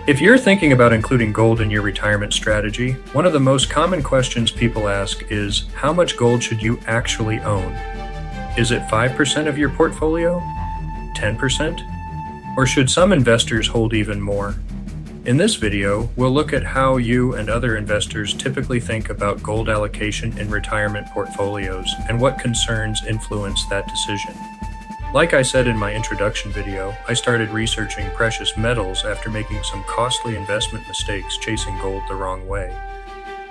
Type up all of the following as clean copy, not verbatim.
If you're thinking about including gold in your retirement strategy, one of the most common questions people ask is, how much gold should you actually own? Is it 5% of your portfolio? 10%? Or should some investors hold even more? In this video, we'll look at how you and other investors typically think about gold allocation in retirement portfolios and what concerns influence that decision. Like I said in my introduction video, I started researching precious metals after making some costly investment mistakes chasing gold the wrong way.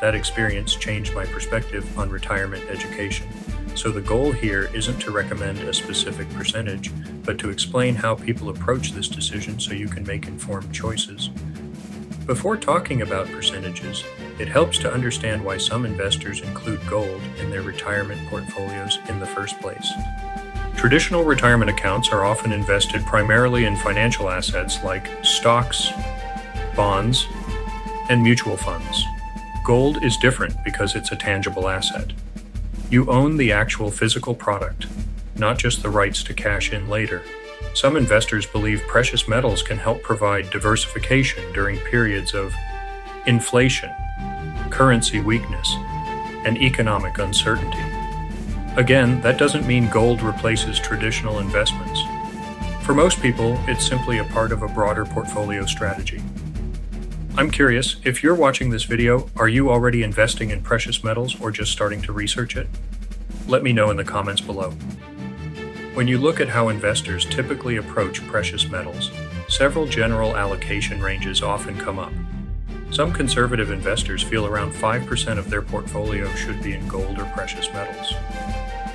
That experience changed my perspective on retirement education. So the goal here isn't to recommend a specific percentage, but to explain how people approach this decision so you can make informed choices. Before talking about percentages, it helps to understand why some investors include gold in their retirement portfolios in the first place. Traditional retirement accounts are often invested primarily in financial assets like stocks, bonds, and mutual funds. Gold is different because it's a tangible asset. You own the actual physical product, not just the rights to cash in later. Some investors believe precious metals can help provide diversification during periods of inflation, currency weakness, and economic uncertainty. Again, that doesn't mean gold replaces traditional investments. For most people, it's simply a part of a broader portfolio strategy. I'm curious, if you're watching this video, are you already investing in precious metals or just starting to research it? Let me know in the comments below. When you look at how investors typically approach precious metals, several general allocation ranges often come up. Some conservative investors feel around 5% of their portfolio should be in gold or precious metals.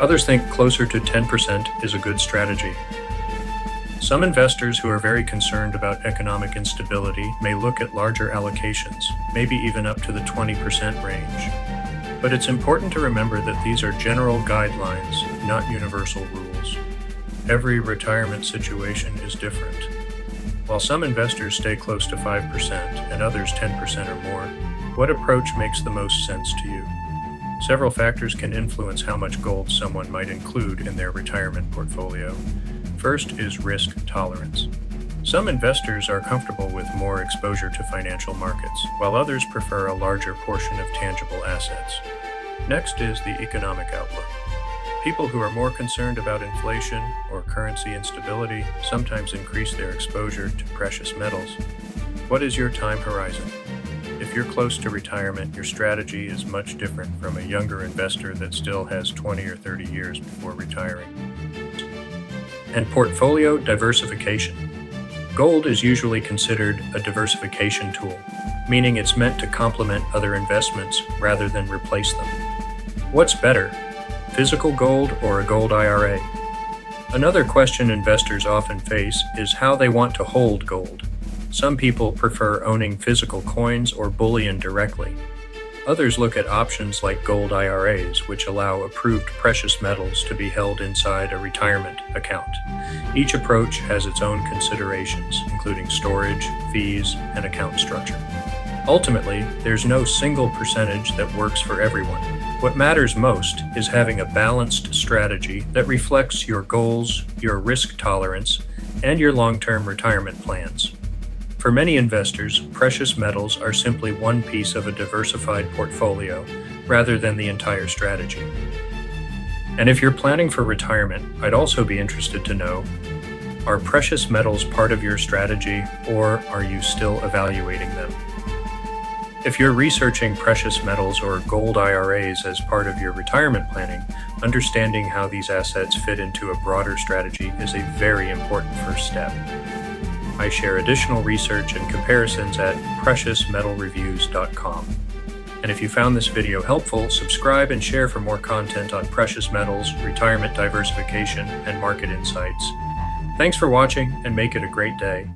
Others think closer to 10% is a good strategy. Some investors who are very concerned about economic instability may look at larger allocations, maybe even up to the 20% range. But it's important to remember that these are general guidelines, not universal rules. Every retirement situation is different. While some investors stay close to 5% and others 10% or more, what approach makes the most sense to you? Several factors can influence how much gold someone might include in their retirement portfolio. First is risk tolerance. Some investors are comfortable with more exposure to financial markets, while others prefer a larger portion of tangible assets. Next is the economic outlook. People who are more concerned about inflation or currency instability sometimes increase their exposure to precious metals. What is your time horizon? If you're close to retirement, your strategy is much different from a younger investor that still has 20 or 30 years before retiring. And portfolio diversification. Gold is usually considered a diversification tool, meaning it's meant to complement other investments rather than replace them. What's better, physical gold or a gold IRA? Another question investors often face is how they want to hold gold. Some people prefer owning physical coins or bullion directly. Others look at options like gold IRAs, which allow approved precious metals to be held inside a retirement account. Each approach has its own considerations, including storage, fees, and account structure. Ultimately, there's no single percentage that works for everyone. What matters most is having a balanced strategy that reflects your goals, your risk tolerance, and your long-term retirement plans. For many investors, precious metals are simply one piece of a diversified portfolio rather than the entire strategy. And if you're planning for retirement, I'd also be interested to know, are precious metals part of your strategy or are you still evaluating them? If you're researching precious metals or gold IRAs as part of your retirement planning, understanding how these assets fit into a broader strategy is a very important first step. I share additional research and comparisons at preciousmetalreviews.com. And if you found this video helpful, subscribe and share for more content on precious metals, retirement diversification, and market insights. Thanks for watching and make it a great day.